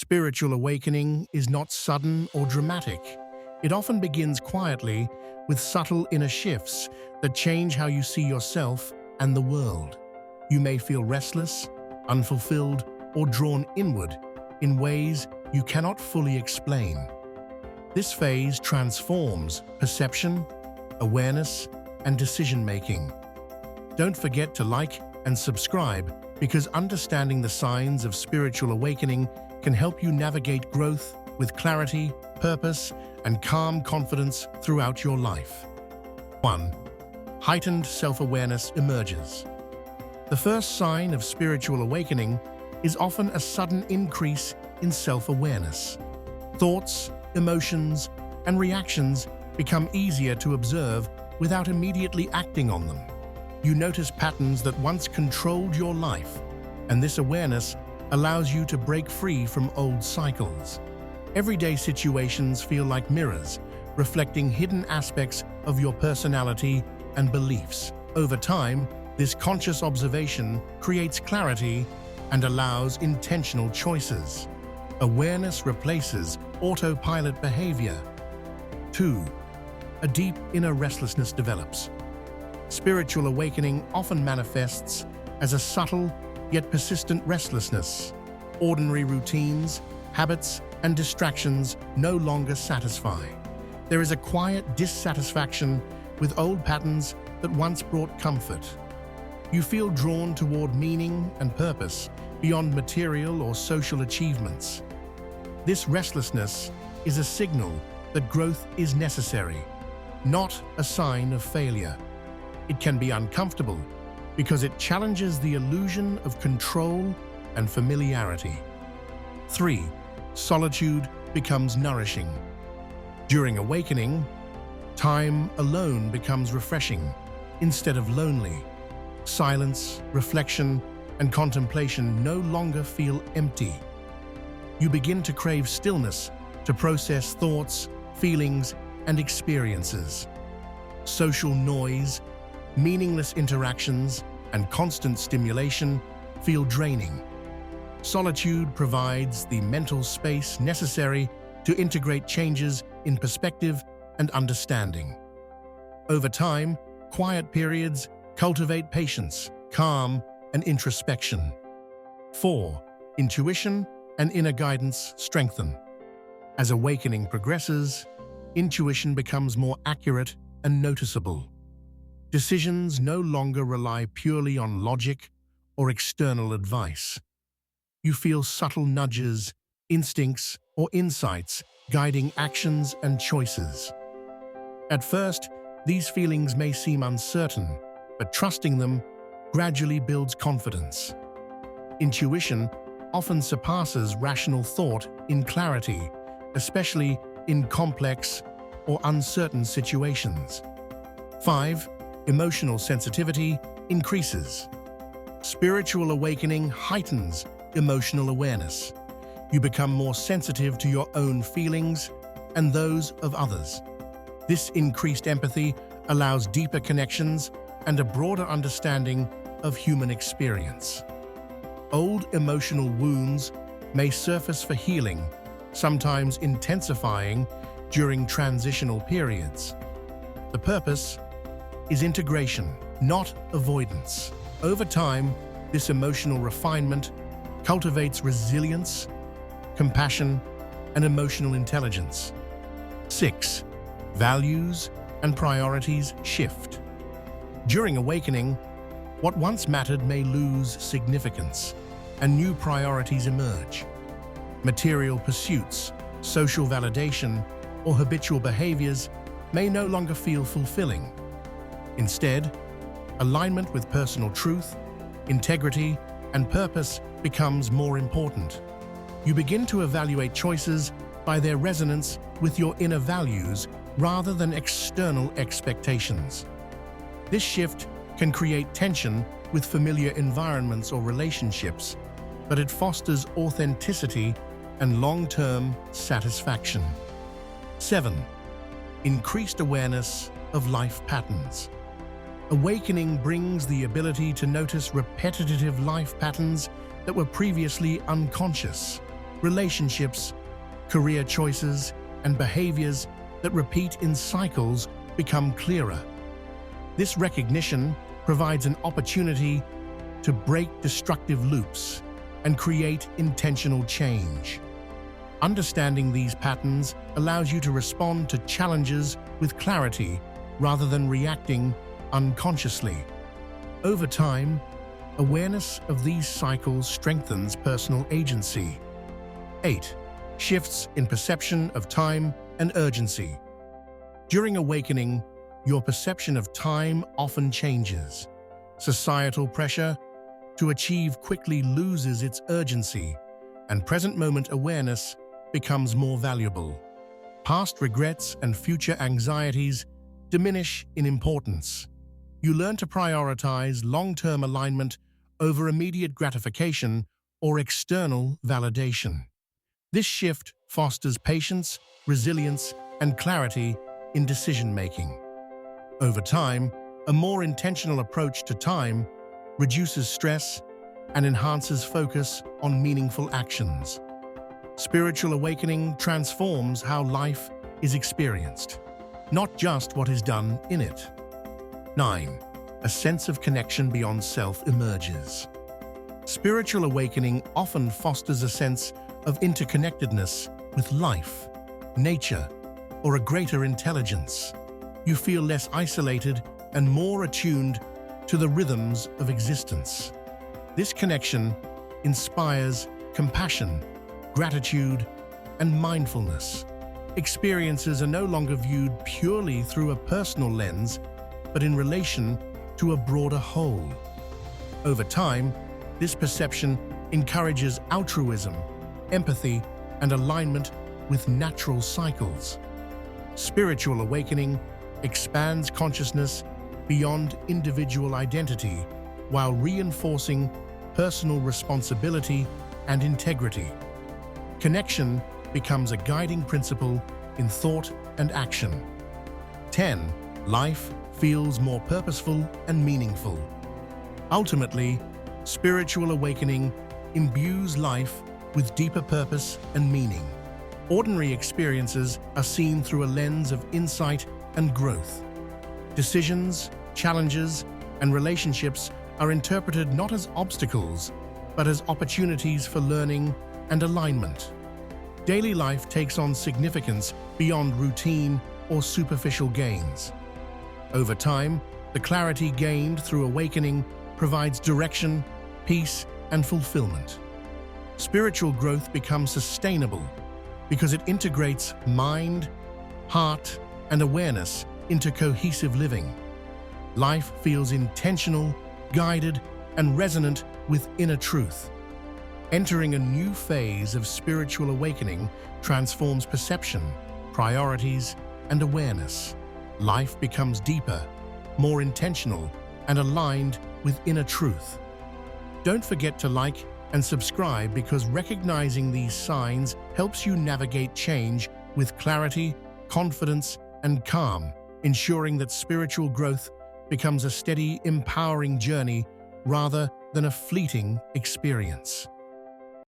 Spiritual awakening is not sudden or dramatic. It often begins quietly with subtle inner shifts that change how you see yourself and the world. You may feel restless, unfulfilled, or drawn inward in ways you cannot fully explain. This phase transforms perception, awareness, and decision-making. Don't forget to like and subscribe because understanding the signs of spiritual awakening can help you navigate growth with clarity, purpose, and calm confidence throughout your life. 1. Heightened self-awareness emerges. The first sign of spiritual awakening is often a sudden increase in self-awareness. Thoughts, emotions, and reactions become easier to observe without immediately acting on them. You notice patterns that once controlled your life, and this awareness allows you to break free from old cycles. Everyday situations feel like mirrors, reflecting hidden aspects of your personality and beliefs. Over time, this conscious observation creates clarity and allows intentional choices. Awareness replaces autopilot behavior. 2. A deep inner restlessness develops. Spiritual awakening often manifests as a subtle yet persistent restlessness. Ordinary routines, habits, and distractions no longer satisfy. There is a quiet dissatisfaction with old patterns that once brought comfort. You feel drawn toward meaning and purpose beyond material or social achievements. This restlessness is a signal that growth is necessary, not a sign of failure. It can be uncomfortable because it challenges the illusion of control and familiarity. 3. Solitude becomes nourishing. During awakening, time alone becomes refreshing instead of lonely. Silence, reflection, and contemplation no longer feel empty. You begin to crave stillness to process thoughts, feelings, and experiences. Social noise, meaningless interactions, and constant stimulation feel draining. Solitude provides the mental space necessary to integrate changes in perspective and understanding. Over time, quiet periods cultivate patience, calm, and introspection. 4. Intuition and inner guidance strengthen. As awakening progresses, intuition becomes more accurate and noticeable. Decisions no longer rely purely on logic or external advice. You feel subtle nudges, instincts, or insights guiding actions and choices. At first, these feelings may seem uncertain, but trusting them gradually builds confidence. Intuition often surpasses rational thought in clarity, especially in complex or uncertain situations. 5. Emotional sensitivity increases. Spiritual awakening heightens emotional awareness. You become more sensitive to your own feelings and those of others. This increased empathy allows deeper connections and a broader understanding of human experience. Old emotional wounds may surface for healing, sometimes intensifying during transitional periods. The purpose is integration, not avoidance. Over time, this emotional refinement cultivates resilience, compassion, and emotional intelligence. 6. Values and priorities shift. During awakening, what once mattered may lose significance, and new priorities emerge. Material pursuits, social validation, or habitual behaviors may no longer feel fulfilling. Instead, alignment with personal truth, integrity, and purpose becomes more important. You begin to evaluate choices by their resonance with your inner values rather than external expectations. This shift can create tension with familiar environments or relationships, but it fosters authenticity and long-term satisfaction. 7. Increased awareness of life patterns. Awakening brings the ability to notice repetitive life patterns that were previously unconscious. relationships, career choices, and behaviors that repeat in cycles become clearer. This recognition provides an opportunity to break destructive loops and create intentional change. Understanding these patterns allows you to respond to challenges with clarity rather than reacting unconsciously. Over time, awareness of these cycles strengthens personal agency. 8. Shifts in perception of time and urgency. During awakening, your perception of time often changes. Societal pressure to achieve quickly loses its urgency, and present-moment awareness becomes more valuable. Past regrets and future anxieties diminish in importance. You learn to prioritize long-term alignment over immediate gratification or external validation. This shift fosters patience, resilience, and clarity in decision-making. Over time, a more intentional approach to time reduces stress and enhances focus on meaningful actions. Spiritual awakening transforms how life is experienced, not just what is done in it. 9. A sense of connection beyond self emerges. Spiritual awakening often fosters a sense of interconnectedness with life, nature, or a greater intelligence. You feel less isolated and more attuned to the rhythms of existence. This connection inspires compassion, gratitude, and mindfulness. Experiences are no longer viewed purely through a personal lens, but in relation to a broader whole. Over time, this perception encourages altruism, empathy, and alignment with natural cycles. Spiritual awakening expands consciousness beyond individual identity while reinforcing personal responsibility and integrity. Connection becomes a guiding principle in thought and action. 10. Life feels more purposeful and meaningful. Ultimately, spiritual awakening imbues life with deeper purpose and meaning. Ordinary experiences are seen through a lens of insight and growth. Decisions, challenges, and relationships are interpreted not as obstacles, but as opportunities for learning and alignment. Daily life takes on significance beyond routine or superficial gains. Over time, the clarity gained through awakening provides direction, peace, and fulfillment. Spiritual growth becomes sustainable because it integrates mind, heart, and awareness into cohesive living. Life feels intentional, guided, and resonant with inner truth. Entering a new phase of spiritual awakening transforms perception, priorities, and awareness. Life becomes deeper, more intentional, and aligned with inner truth. Don't forget to like and subscribe because recognizing these signs helps you navigate change with clarity, confidence, and calm, ensuring that spiritual growth becomes a steady, empowering journey rather than a fleeting experience.